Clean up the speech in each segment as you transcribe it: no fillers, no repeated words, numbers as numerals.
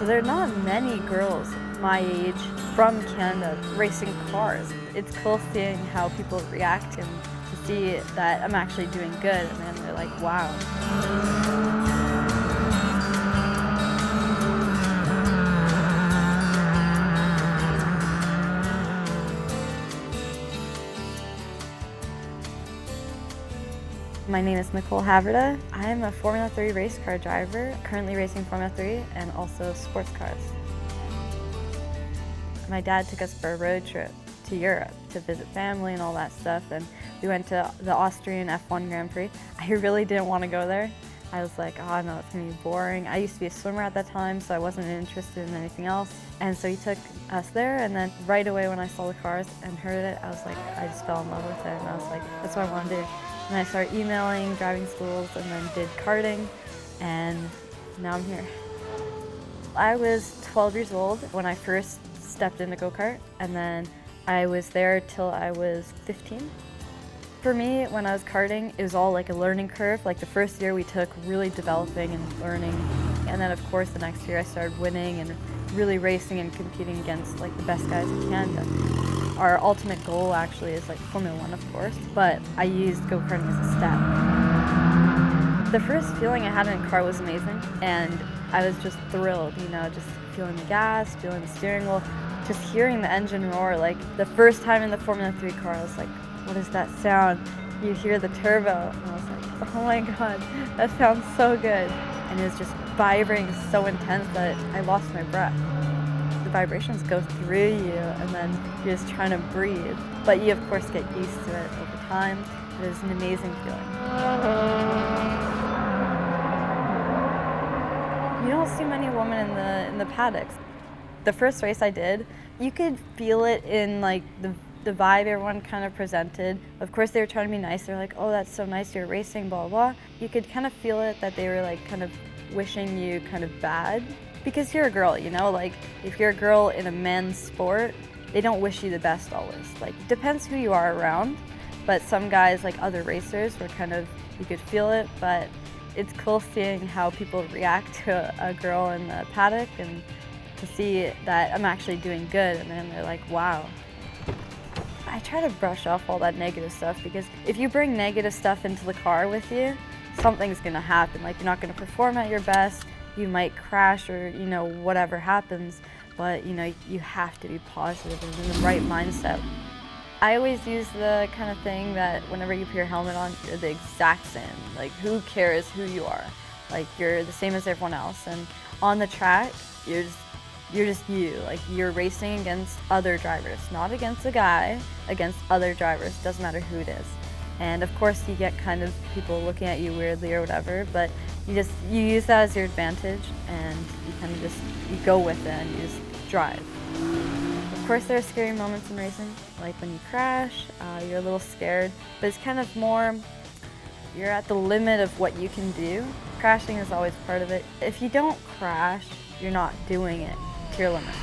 So there are not many girls my age from Canada racing cars. It's cool seeing how people react and to see that I'm actually doing good, and then they're like, wow. My name is Nicole Havrda. I am a Formula 3 race car driver, currently racing Formula 3 and also sports cars. My dad took us for a road trip to Europe to visit family and all that stuff, and we went to the Austrian F1 Grand Prix. I really didn't want to go there. I was like, oh no, it's gonna be boring. I used to be a swimmer at that time, so I wasn't interested in anything else. And so he took us there, and then right away when I saw the cars and heard it, I was like, I just fell in love with it, and I was like, that's what I want to do. And I started emailing driving schools and then did karting, and now I'm here. I was 12 years old when I first stepped into go-kart, and then I was there till I was 15. For me, when I was karting, it was all like a learning curve. Like the first year we took really developing and learning, and then of course the next year I started winning and really racing and competing against like the best guys in Canada. Our ultimate goal actually is like Formula 1, of course, but I used go-karting as a step. The first feeling I had in a car was amazing, and I was just thrilled, you know, just feeling the gas, feeling the steering wheel, just hearing the engine roar. Like the first time in the Formula 3 car, I was like, what is that sound? You hear the turbo, and I was like, oh my God, that sounds so good. And it was just vibrating so intense that I lost my breath. The vibrations go through you, and then you're just trying to breathe. But you, of course, get used to it over time. It is an amazing feeling. You don't see many women in the paddocks. The first race I did, you could feel it in like the vibe everyone kind of presented. Of course, they were trying to be nice. They're like, oh, that's so nice, you're racing, blah, blah. You could kind of feel it that they were like kind of wishing you kind of bad. Because you're a girl, you know, like if you're a girl in a men's sport, they don't wish you the best always. Like, it depends who you are around, but some guys, like other racers, were kind of, you could feel it, but it's cool seeing how people react to a girl in the paddock and to see that I'm actually doing good, and then they're like, wow. I try to brush off all that negative stuff, because if you bring negative stuff into the car with you, something's gonna happen. Like, you're not gonna perform at your best, you might crash, or you know, whatever happens, but you know, you have to be positive and in the right mindset. I always use the kind of thing that whenever you put your helmet on, you're the exact same. Like, who cares who you are? Like, you're the same as everyone else, and on the track, you're just you. Like, you're racing against other drivers, not against a guy, against other drivers, doesn't matter who it is. And of course you get kind of people looking at you weirdly or whatever, but you use that as your advantage, and you kind of just, you go with it and you just drive. Of course there are scary moments in racing, like when you crash, you're a little scared, but it's kind of more, you're at the limit of what you can do. Crashing is always part of it. If you don't crash, you're not doing it to your limit.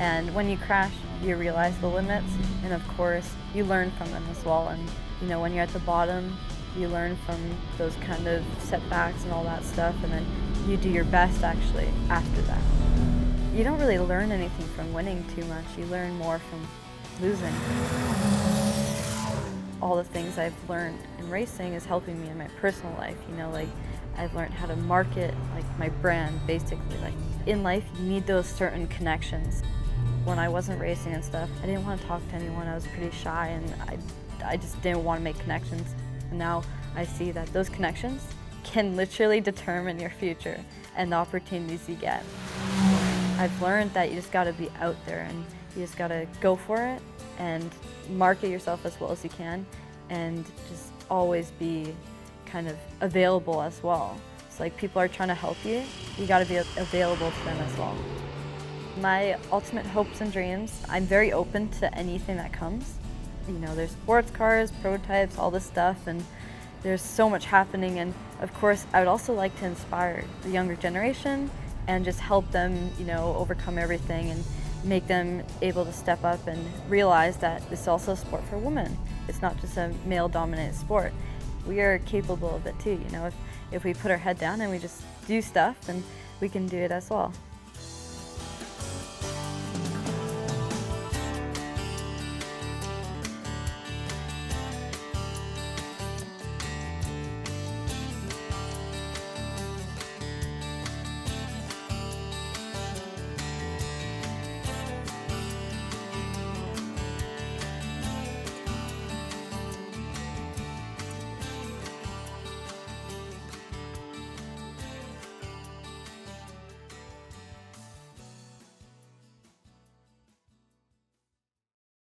And when you crash, you realize the limits, and of course, you learn from them as well. And you know, when you're at the bottom, you learn from those kind of setbacks and all that stuff, and then you do your best actually after that. You don't really learn anything from winning too much. You learn more from losing. All the things I've learned in racing is helping me in my personal life. You know, like I've learned how to market like my brand, basically. Like in life, you need those certain connections. When I wasn't racing and stuff, I didn't want to talk to anyone. I was pretty shy, and I just didn't want to make connections. And now I see that those connections can literally determine your future and the opportunities you get. I've learned that you just got to be out there, and you just got to go for it and market yourself as well as you can, and just always be kind of available as well. It's like people are trying to help you, you got to be available to them as well. My ultimate hopes and dreams, I'm very open to anything that comes. You know, there's sports cars, prototypes, all this stuff, and there's so much happening. And of course, I would also like to inspire the younger generation and just help them, you know, overcome everything and make them able to step up and realize that this is also a sport for women. It's not just a male-dominated sport. We are capable of it too, you know, if we put our head down and we just do stuff, then we can do it as well.